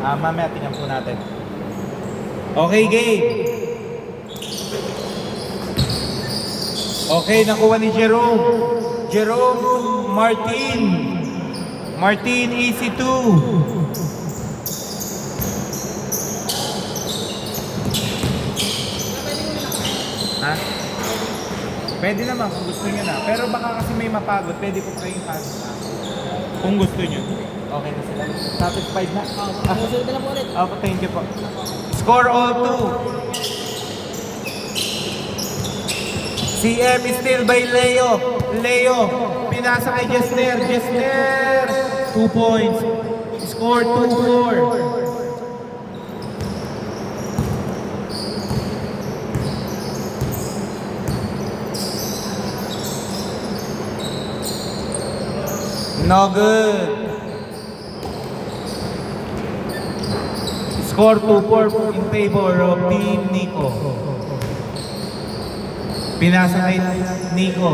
Mamaya tingnan po natin. Okay, game. Okay, nakuha ni Jerome. Jerome Martin. Martin, easy 2. Ha? Pwede naman kung gusto nyo na. Pero baka kasi may mapagod, pwede po kayong pass na. Kung gusto nyo. Okay na sila. Satisfied na? Susunod na po ulit. Thank you po. Score all 2. CM is still by Leo. Leo, pinasa kay Jesner. Jesner, 2 points. Score 2-4. No good. Score 2-4 in favor of Team Nico. Pinasa kay Nico.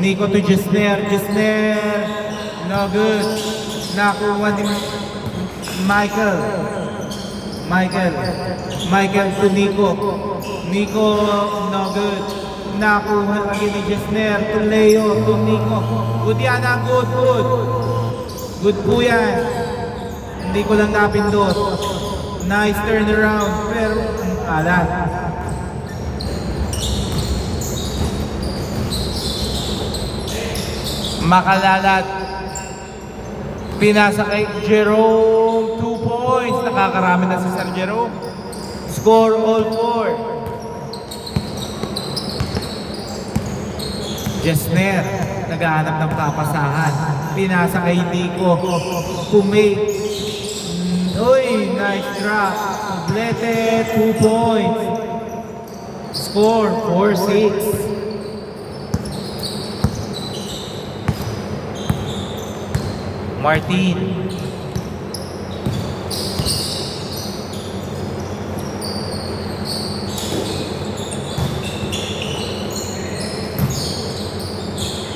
Nico to Jesner. Jesner. No good. Nakuha ni Michael. Michael to Nico. Nico, no good. Nakuha lagi ni Jesner to Leo to Nico. Good yan, good. Good po yan. Hindi ko lang napindot. Nice turnaround. Pero, alat. Makalalat. Pinasa kay Jerome. 2 points. Nakakarami na si Sir Jerome. Score all 4. Jesner. Naghahanap ng papasahan. Pinasa kay Nico. Kumake. Uy, nice drop. Blete. 2 points. Score 4-6. Martin.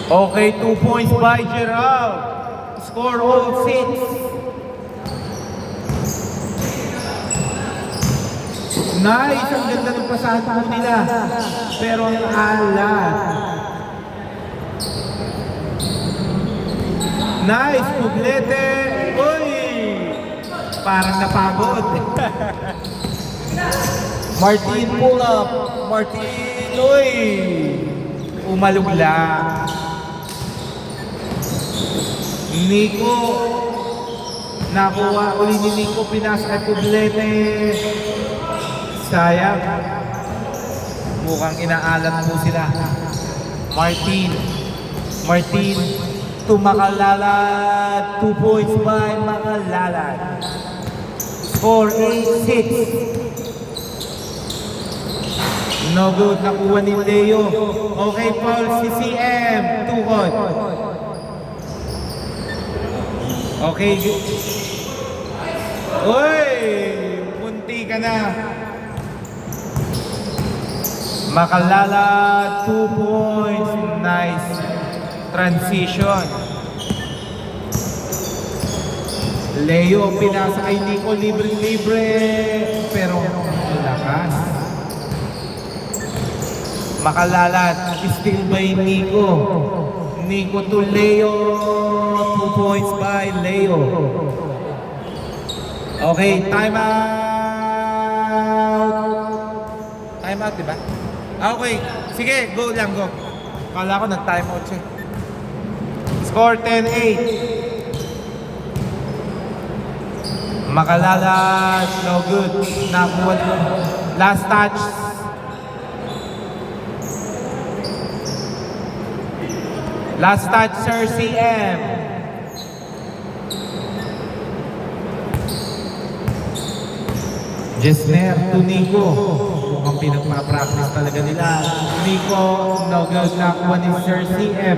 Okay, 2 points by Gerald. Score all 6. Nice, ang ganda ng pasahan po nila. Pero ang alat. Nice, Puglete. Uy! Parang napagod. Martin pull up. Martin, uy! Umalugla. Nico. Nakuha uli ni Nico. Pinasa kay Puglete. Sayang. Mukhang inaalat po sila. Martin. To Makalalat. 2 points by Makalalat. Score 8-6. No good. Nakuha ni Leo. Okay, Paul. Si CM. 2 hot. Okay. Uy! Punti ka na. Makalalat. 2 points. Nice. Transition. Leo, pinasa kay Nico, libre. Pero lakas. Makalalat, still by Nico. Nico to Leo. 2 points by Leo. Okay, time out. Time out, diba? Okay, sige, go lang, go. Kala ko nag-time out siya. Score 10-8. Makalalat, no good. Nakuha. Last touch. Last touch, Sir CM. Jesner to Nico. Mukhang pinagpa-practice talaga nila. Nico, no good. Nakuha ni Sir CM.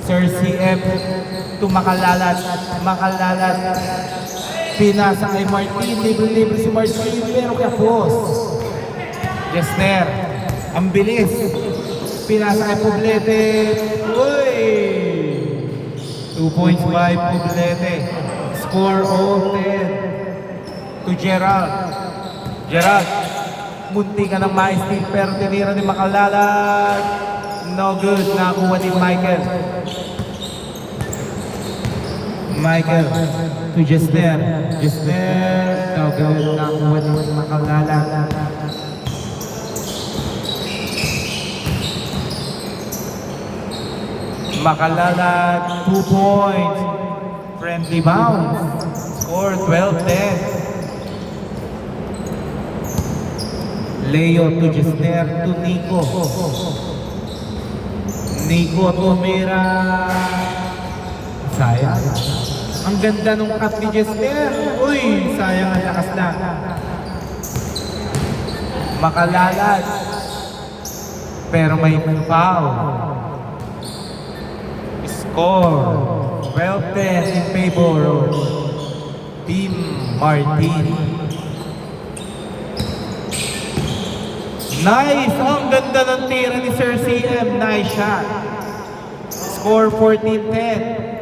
Sir CM to Makalalat. Pinasa kay Martin. Libre si Martin. Pero kapos. Jesner. Ang bilis. Pinasa kay Puglete. Uy! 2 points by Puglete. Score all 10. to Gerald. Gerald, munti ka ng ma-steal pero tinira ni Makalalat. No good, nakuha ni Michael. Michael to Jesner. Jesner, no good, nakuha ni Makalalat. Makalalat, 2 points. Friendly bounce. Score 12-10. Leo to Jesner to Nico. Nico tumira. Sayang. Ang ganda nung cut ni Jesner. Uy, sayang ang lakas na. Makalalat. Pero may foul. Score 12-10 in favor of Team Martin. Nice! Ang ganda ng tira ni Sir CM. Nice shot. Score 14-10.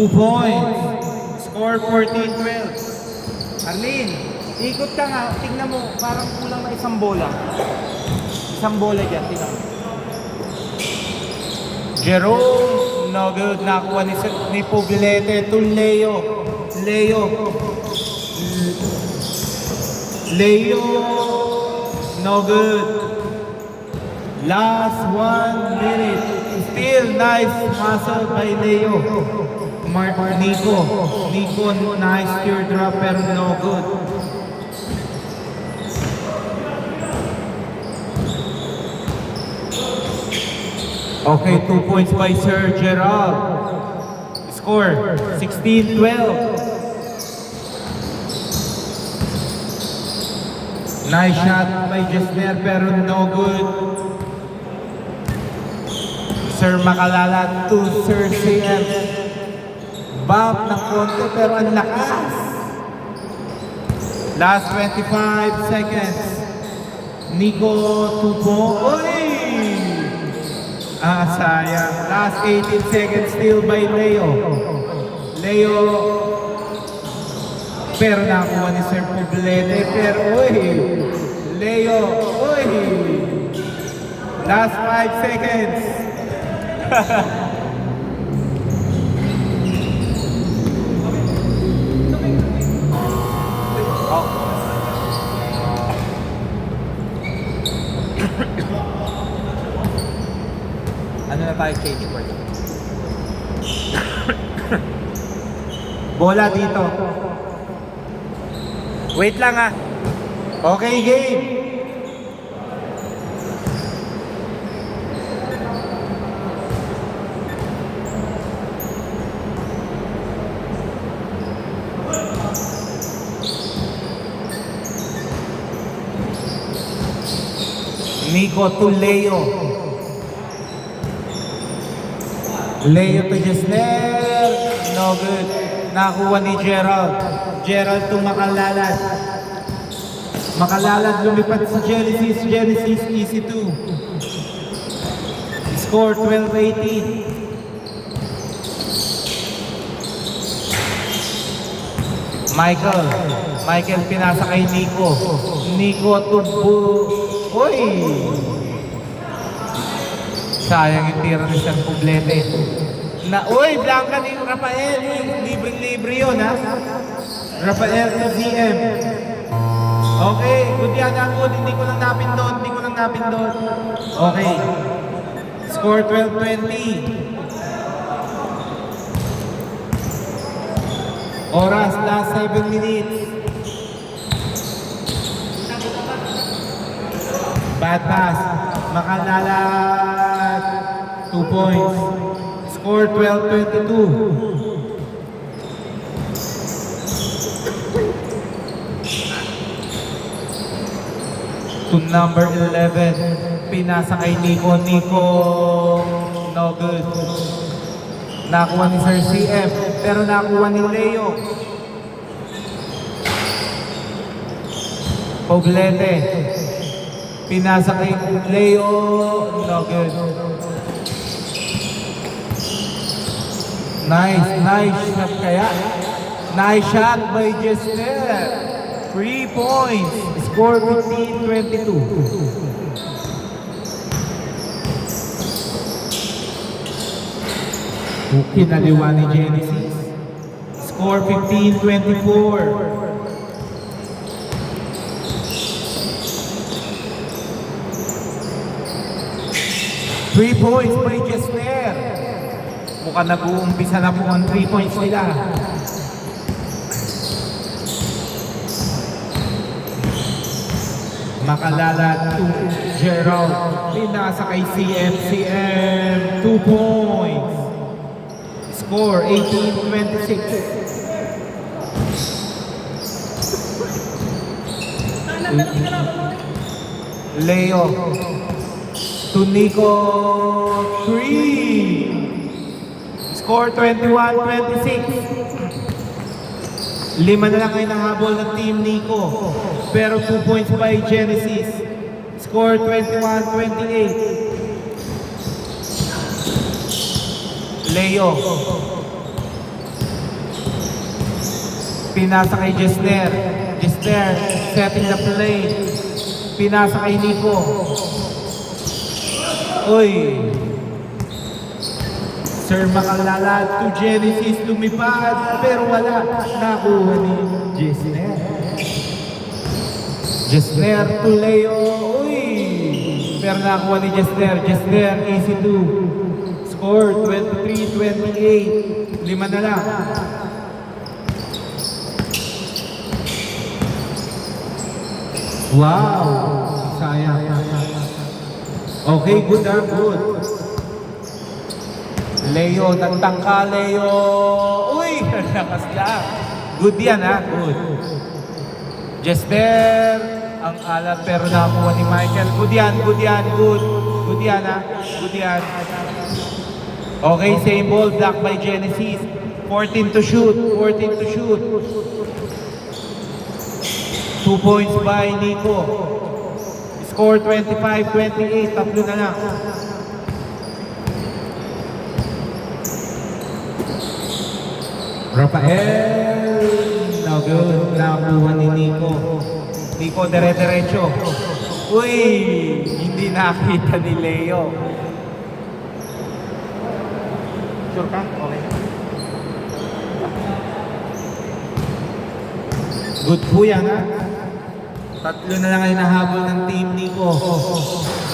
Two points. Score 14-12. Arlene, ikot ka nga. Tingnan mo, parang kulang na isang bola. Isang bola dyan, tingnan mo. Jerome, no good. Nakuha ni Poblete to Leo. Leo, no good. Last 1 minute. Still nice hustle by Leo. Nico, nice teardrop pero no good. Okay, 2 points by Sir Gerald. Score 16-12. Nice shot by Jesner pero no good. Sir Makalalat to Sir CM. Bump ng konti pero ang lakas. Last 25 seconds. Nico, 2 points. Sayang. Last 18 seconds still by Leo. Pero nakuha ni Sir Poblete. Pero Leo. Last 5 seconds. Ano na tayo change word? Bola dito. Wait lang ah. Okay, game. Nico to Leo. Leo to Jesner. No good. Nakuha ni Gerald. Gerald to Makalalat. Makalalat lumipat sa Genesis. Genesis easy 2. Score 12-18. Michael pinasa kay Nico. Nico to sayang yung tira ni Sir Poblete. Blanca ni Rafael. Libre yun ha. Rafael to CM. Okay, good yan ako. Hindi ko lang napindot. Okay. Score 12-20. Oras, last 7 minutes. Bad pass. Makalalat. 2 points. Score 12-22. To number 11. pinasa kay Nico. Nico, no good. Nakuha ni Sir CF, pero nakuha ni Leo. Poblete, pinasa kay Leo, no good. Nice shot kaya. Nice shot by Jester. 3 points. Score 15-22. Kinaliwa ni Genesis. Score 15-24. 3 points by Jester. Mukhang nag-uumpisa na po ang 3 points nila. Makalala to Gerald. Pinasa kay CM. 2 points. Score 18-26. Leo to Nico. 3. Score 21-26. 5 na lang kayo nahabol ng Team Nico. Pero 2 points by Genesis. Score 21-28. Leo. Pinasa kay Jester. Jester setting the play. Pinasa kay Nico. Uy. Sir Makalala to Genesis, lumipad, pero wala. Nakuha ni Jester. Jester to Leo. Uy. Pero nakuha ni Jester. Jester, easy to. Score 23-28. 5 na lang. Wow. Sayang. Okay, good. Leo, nagtangka Leo. Uy, lakas lang. Good yan ha, good. Jester, ang alat pero nakuha ni Michael. Good yan. Good yan ha, good yan. Okay, same ball, block by Genesis. 14 to shoot. 2 points by Nico. Score 25-28, tatlo na lang. Rafael, no good. Nakuha ni Nico. Nico, dire-diretso. Uy, hindi nakita ni Leo. Sure ka? Okay. Good po yan ha. Tatlo na lang ay nahabol ng Team Nico.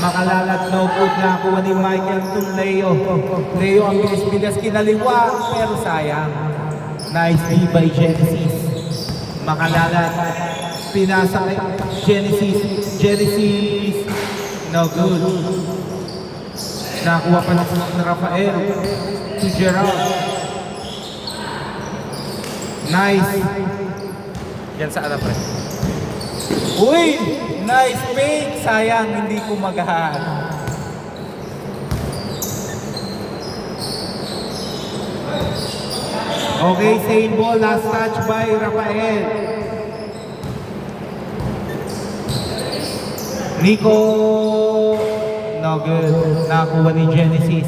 Makalalat no good. Nakuha ni Michael itong Leo. Leo ang bilis-bilis kinaliwa, pero sayang. Nice D by Genesis. Makalalat. Pinasa kay Genesis. No good. Nakuha pa ng Rafael to Gerald. Nice. Yan sa ano pre? Uy! Nice fake! Sayang, hindi ko magahan. Okay, same ball. Last touch by Rafael. Nico. No good. Nakuha ni Genesis.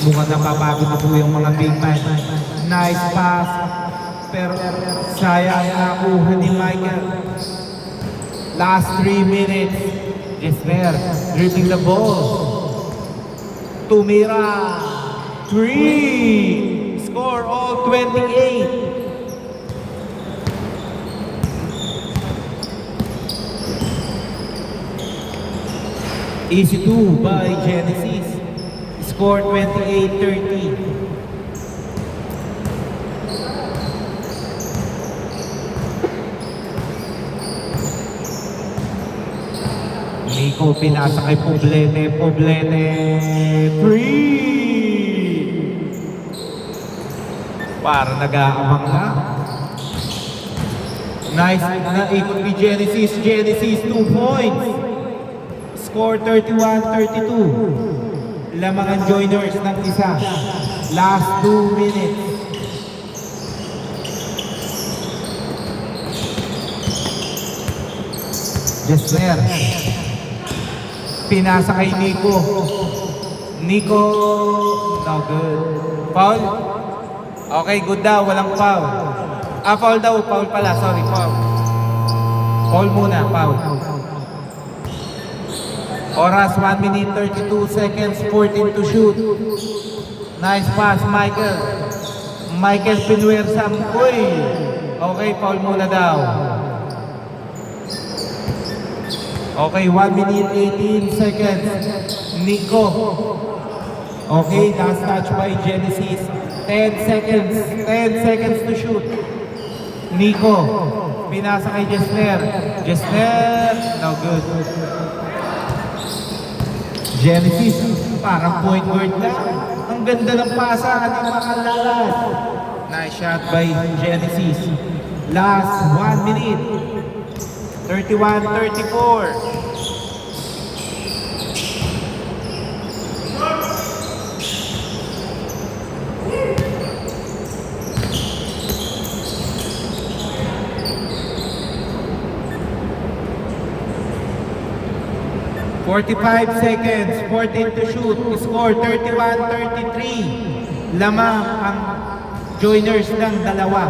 Mukhang napapagod na po yung mga big man. Nice pass. Pero sayang nakuha ni Michael. Last 3 minutes. Jester dribbling the ball. Tumira. 3. Score all 28. Easy 2 by Genesis. Score 28-30. Nico pinasa kay Poblete. 3. Para nag-aamang na. Nice na ikot ni Genesis. Genesis 2 points. Score 31-32. Lamang ang joiners ng isa. Last 2 minutes. Jesner. Pinasa kay Nico. Nico. No good. Foul? Okay, good daw. Walang foul. Foul daw. Foul pala. Sorry, foul. Foul muna. Foul. Oras, 1 minute, 32 seconds, 14 to shoot. Nice pass, Michael. Michael Pinuersam. Uy! Okay, foul muna daw. Okay, 1 minute, 18 seconds. Nico. Okay, last touch by Genesis. 10 seconds. 10 seconds to shoot. Nico. Pinasa kay Jesner. Jesner. No good. Genesis. Parang point guard lang. Ang ganda ng pasa. Hindi makalalat. Nice shot by Genesis. Last 1 minute. 31-34. 45 seconds, 14 to shoot, score 31-33. Lamang ang joiners ng dalawa.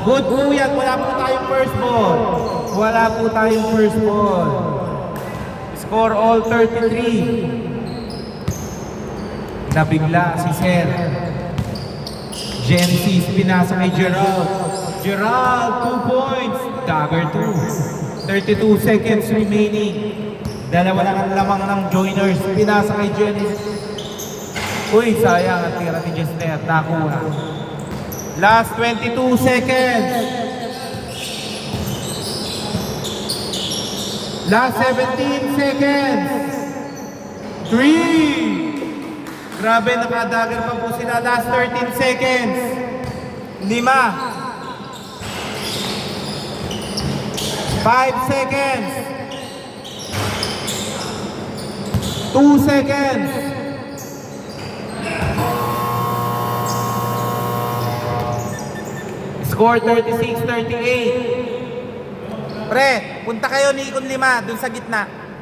Good po yan, wala po tayong first ball. Wala po tayong first ball. Score all 33. Nabigla si Sir. Genesis pinasa kay Gerald. Gerald, 2 points. Dagger 2. 32 seconds remaining. Dalawa lang ang lamang ng joiners. Pinasa kay Genesis. Uy, sayang ang tira ni Jesner. Nakuha. Last 22 seconds. Last 17 seconds. 3. Grabe, nakadagger pa po sila. Last 13 seconds. 5. 5 seconds. 2 seconds. Score 36-38. Pre, punta kayo ni Ikon 5 dun sa gitna.